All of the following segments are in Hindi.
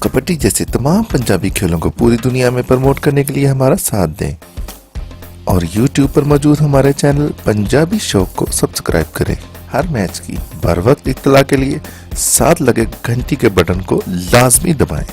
कबड्डी जैसे तमाम पंजाबी खेलों को पूरी दुनिया में प्रमोट करने के लिए हमारा साथ दें और YouTube पर मौजूद हमारे चैनल पंजाबी शौक को सब्सक्राइब करें। हर मैच की बर वक्त इत्तला के लिए साथ लगे घंटी के बटन को लाजमी दबाएं।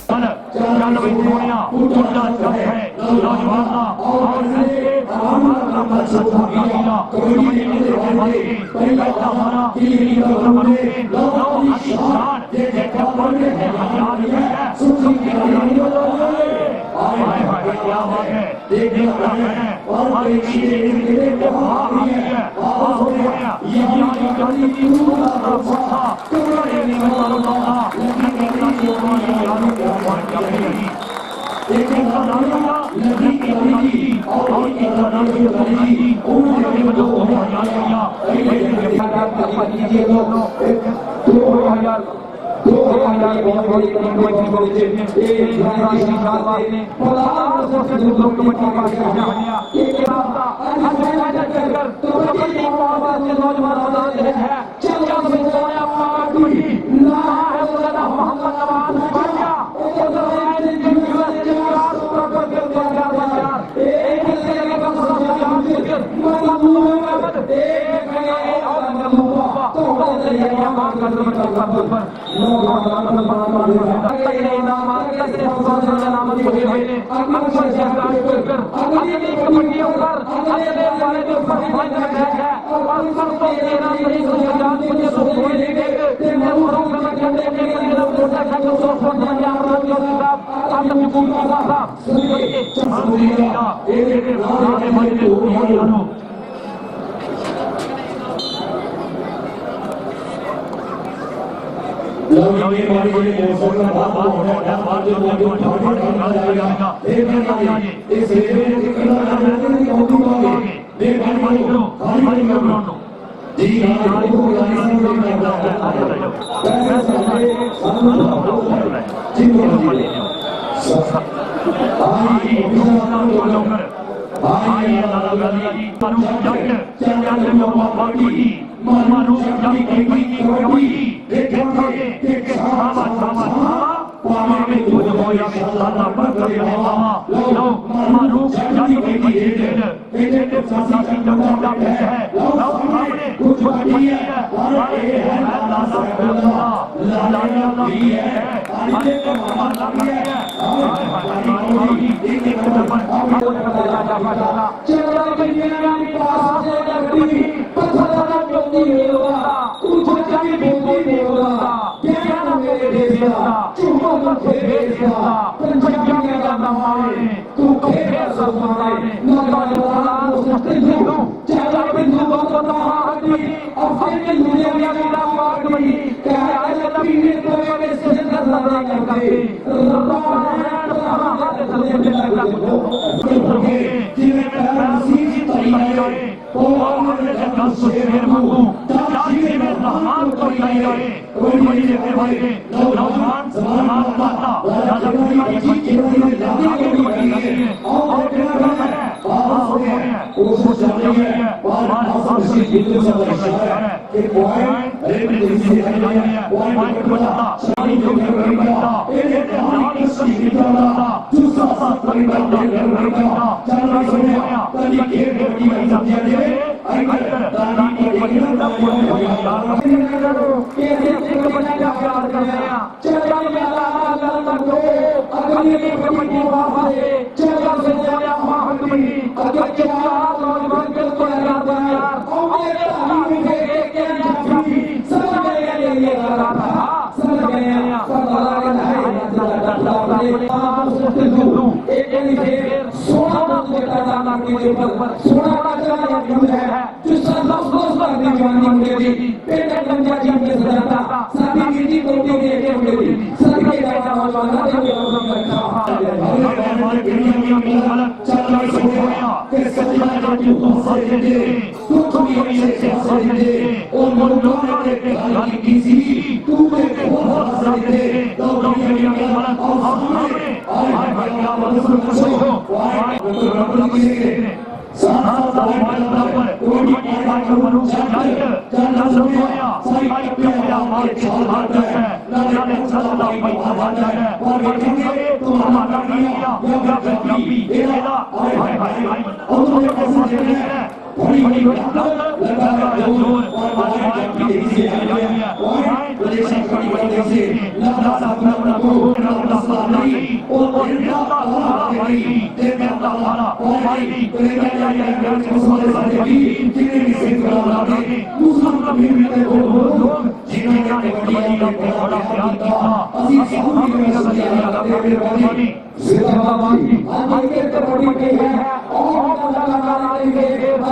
आज तू हंसे दे तू कभी ऐसे हंसे दे और मुल्कों ने गाली की सी तू मेरे बहुत हंसे दे तो मेरी मरद हमने आए क्या मजबूर कसो आए रब की साथ बराबर कोई पाई का मनुष्य जाए चल सोया साई प्यारा मार के हाथ है नाले चलना भाई आवाज है और देखेंगे तो हमारा लिया या रबी एला हाय हाय हाय और तो के साथ है बड़ी बड़ी लगा जोर और मार की से आया हाय तो से बड़ी बड़ी से लगा अपना को रखता नहीं और रखता भाई तेरा तारा भाई तेरा या के साथ भी तेरे से करा दे मुसलमान भी लोग जिन्हें जाने बड़ी बड़ा प्यार किया असी हम भी लगा तेरे बानी जिंदाबाद की आगे के बड़ी के है और लगा के बाजी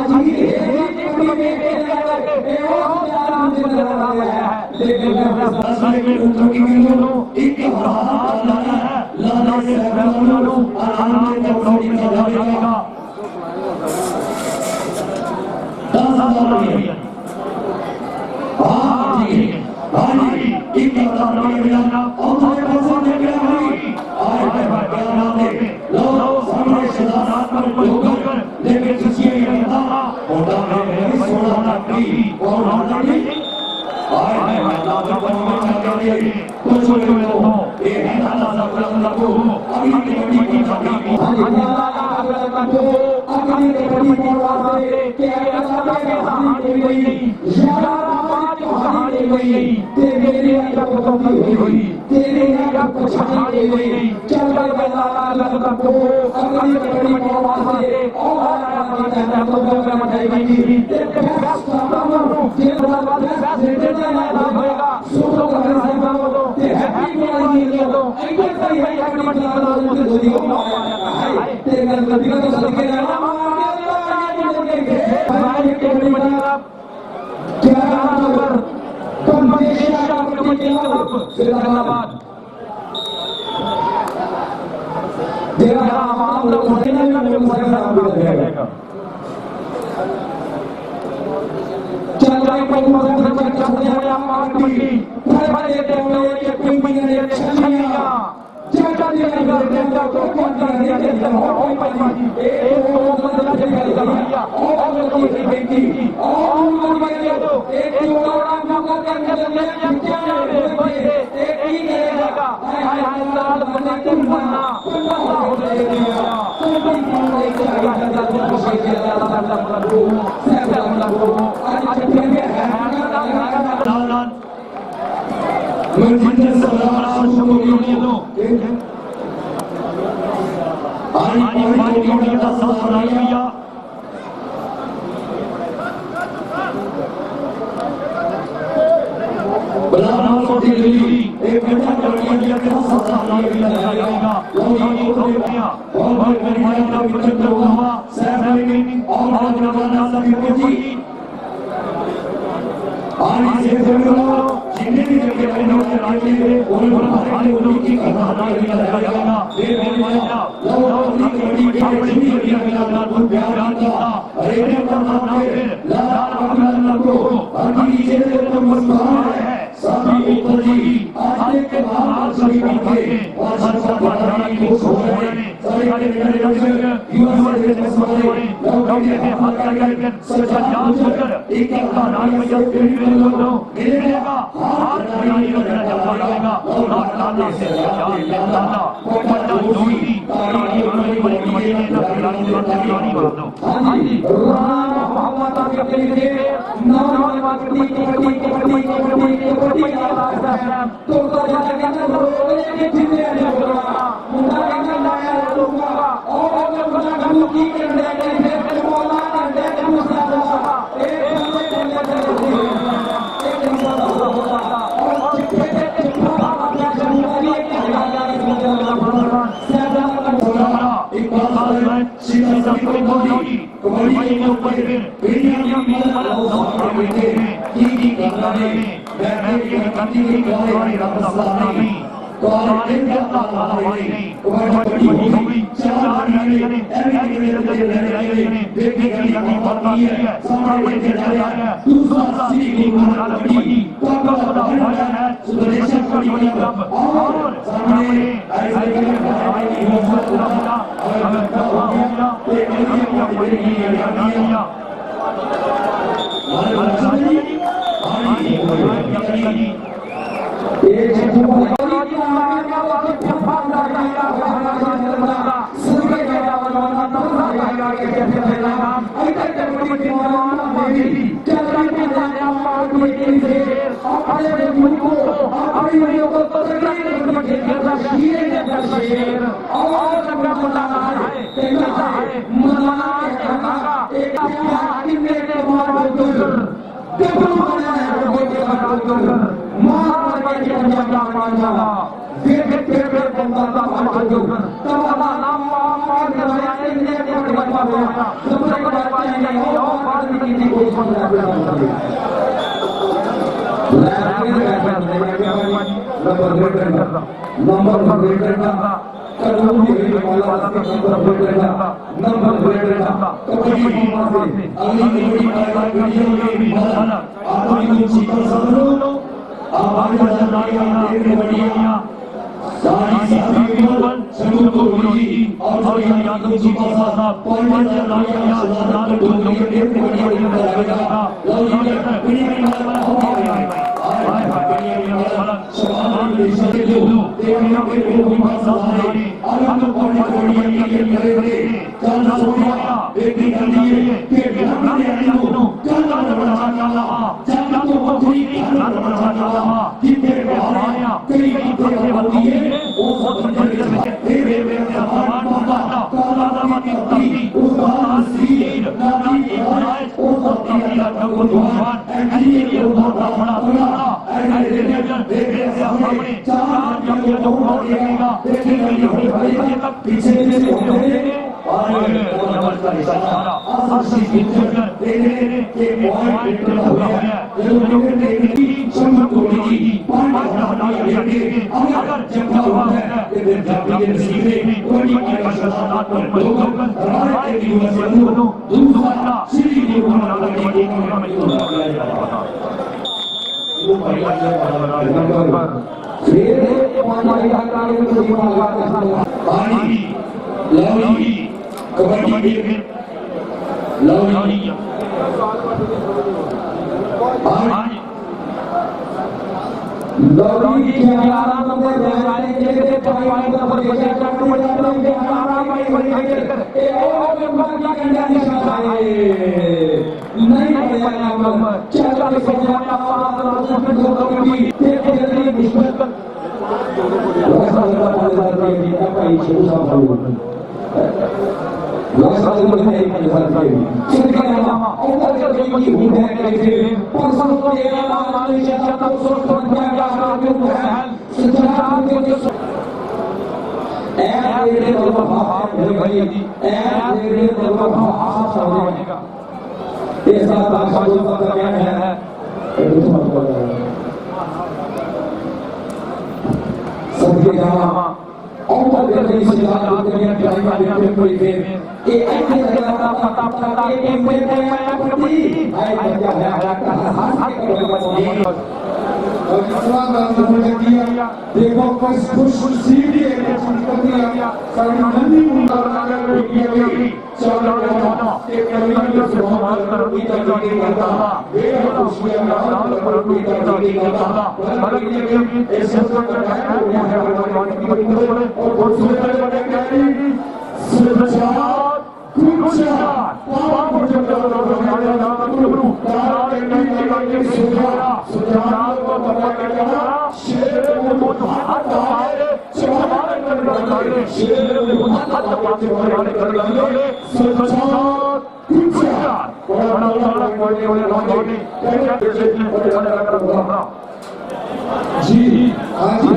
सारे के अल्लाह ताला वाली नहीं कबड्डी होगी चार जने ऐसे जगह रहे ने देखे की लगी फरमाती है सामने से जा रहा है दूसरा सीधी मुकाबला कबड्डी का भाई है सुदर्शन का जोड़ी कब और सामने ऐसे भाई मोहम्मद रमजा अगर कहा होगा ये पड़ेगी या देखो कुछ सीढ़ी है सारी नदी जी आज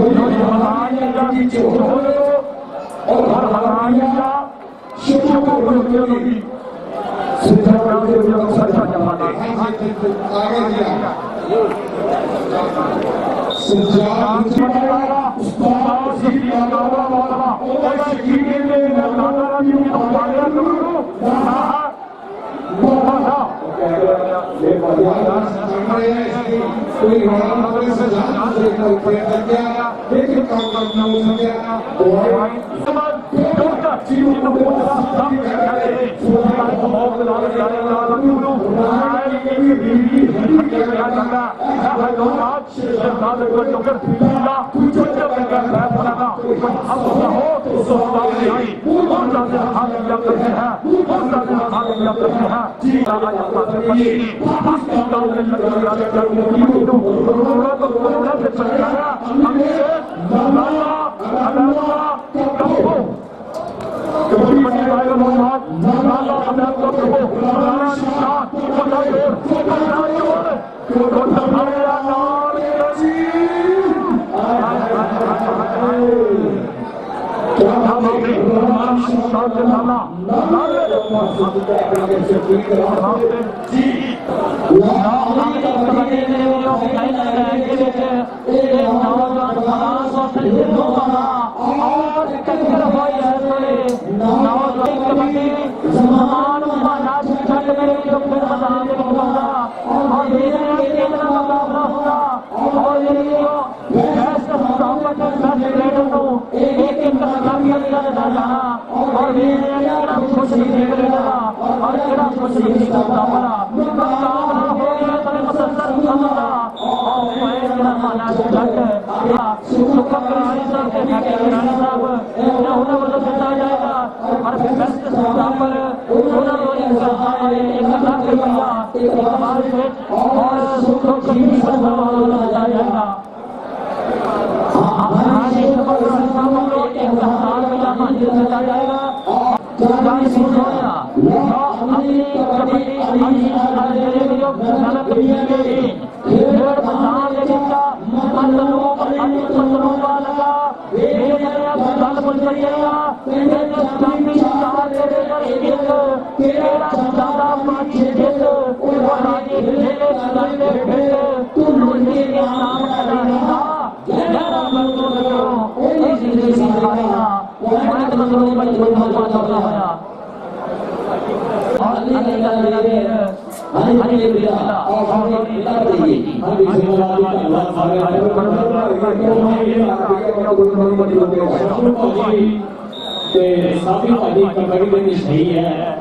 आगे कोई वाला से जान से प्रयत्न किया लेकिन काम करना हो सका साथी भाई कबड्डी में सही है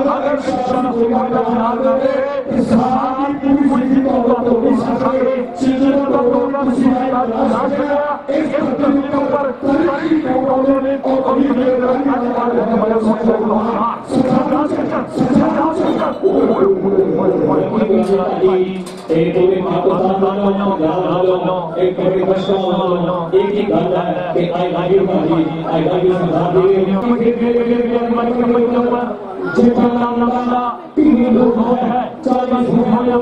अगर शिक्षा को ध्यान देंगे इस सारी पूरी जिंदगी को तो नहीं सकते चीजों को तो नहीं सकते इस धरती के ऊपर तरक्की के उन्होंने कभी भी नहीं वाले हमारे सोचो एक पूरे एक बड़े प्रश्न एक ही गल है कि आई लव यू जितना तीन लोग हैं 40 भूमियों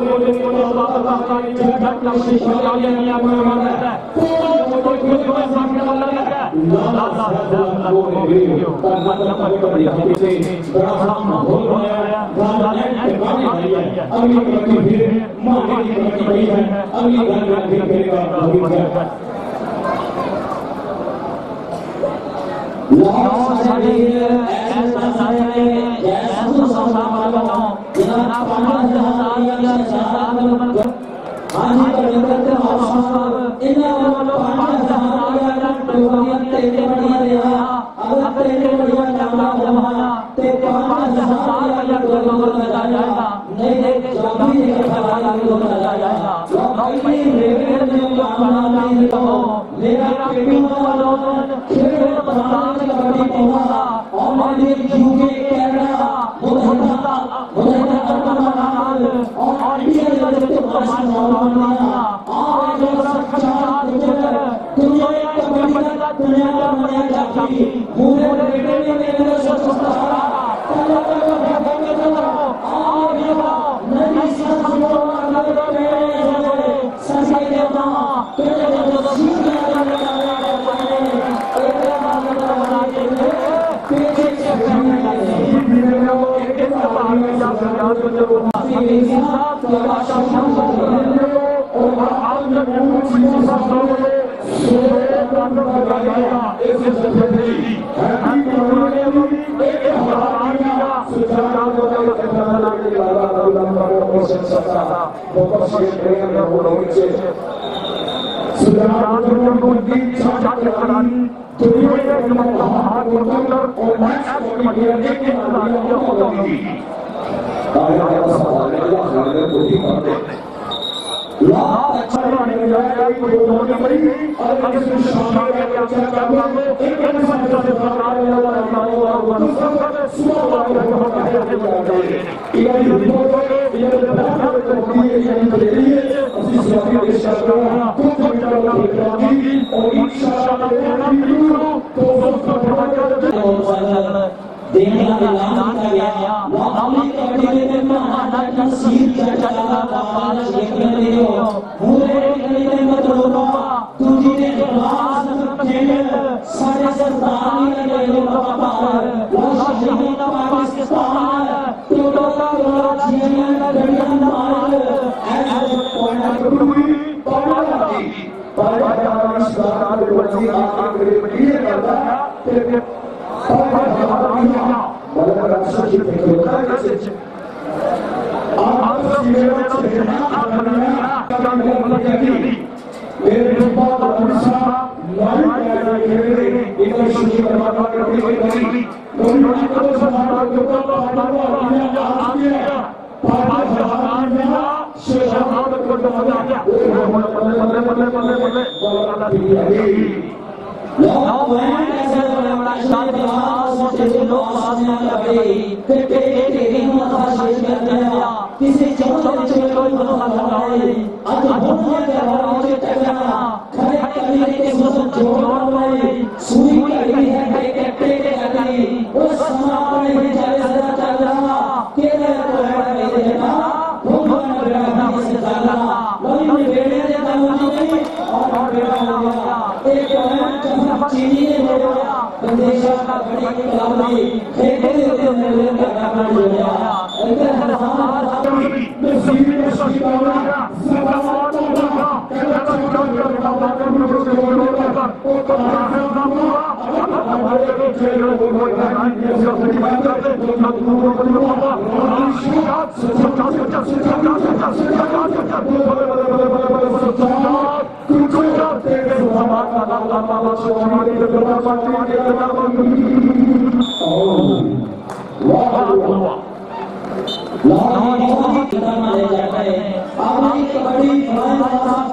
लाहौर बहुत माने जाते हैं। अपनी कबड्डी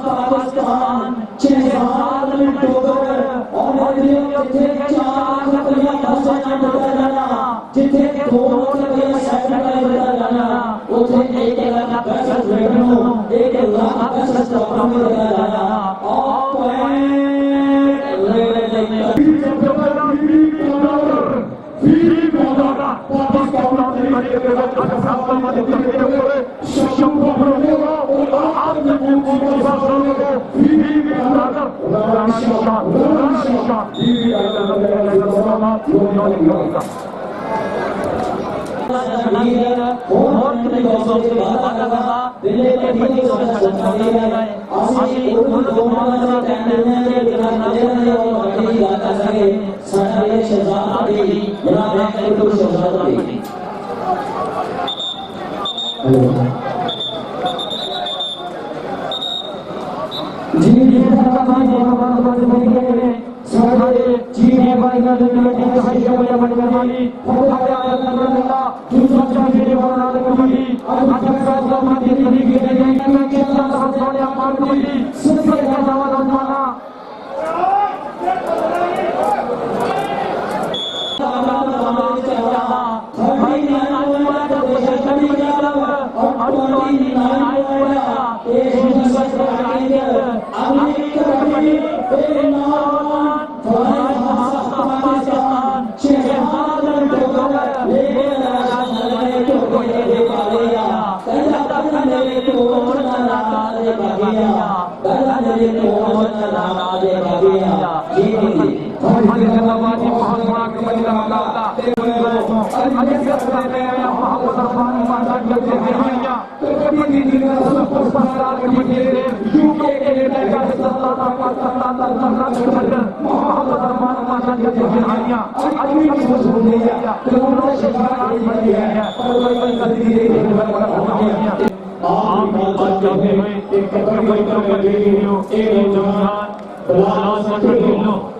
पाकिस्तान 6 साल में डोगर और जिथे 4 कबड्डी भाषा बोला जाना, जिथे 2 कबड्डी सेकंड बोला जाना, उसे 1 लाख 10 रेवन्यू 1 लाख 10 ट्रॉफी बोला जाना। और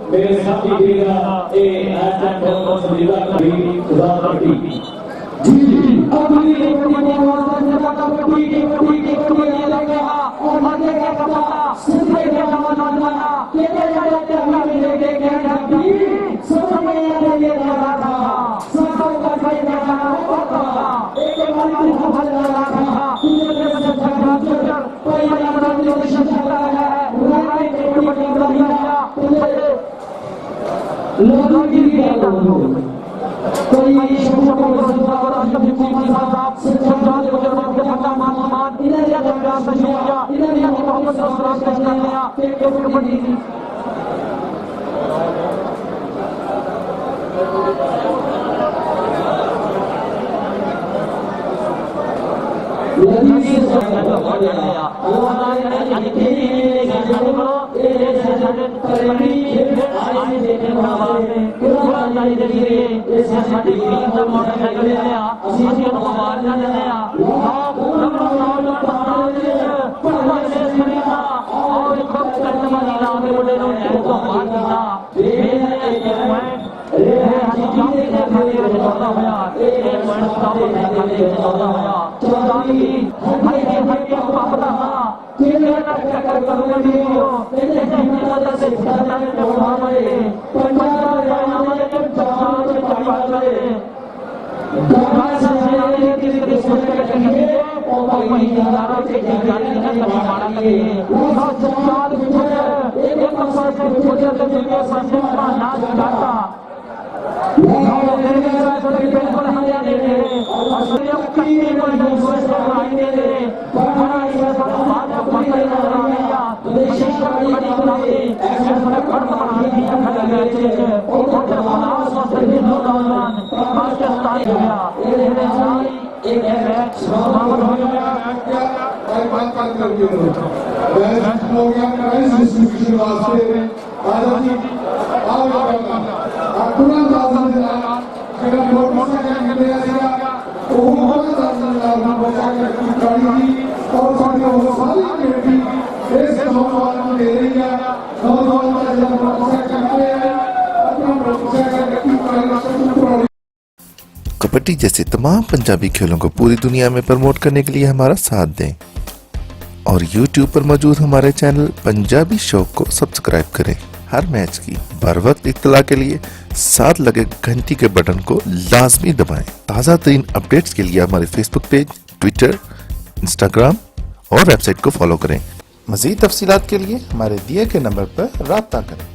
मेरे साथी कबड्डी जैसे तमाम पंजाबी खेलों को पूरी दुनिया में प्रमोट करने के लिए हमारा साथ दें और YouTube पर मौजूद हमारे चैनल पंजाबी शौक को सब्सक्राइब करें। हर मैच की बर वक्त इत्तला के लिए साथ लगे घंटी के बटन को लाजमी दबाएं। ताज़ा तरीन अपडेट्स के लिए हमारे फेसबुक पेज, ट्विटर, इंस्टाग्राम और वेबसाइट को फॉलो करें। मज़ीद तफसीलात के लिए हमारे दिए गए नंबर पर राब्ता करें।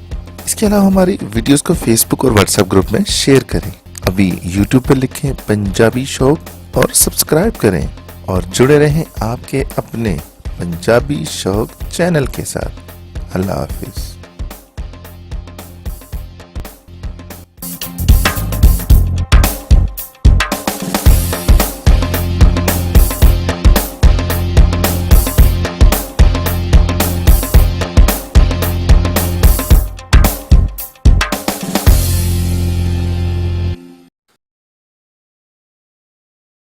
इसके अलावा हमारी वीडियोस को फेसबुक और व्हाट्सएप ग्रुप में शेयर करें। अभी यूट्यूब पर लिखें पंजाबी शौक और सब्सक्राइब करें और जुड़े रहें आपके अपने पंजाबी शौक चैनल के साथ। अल्लाह हाफिज।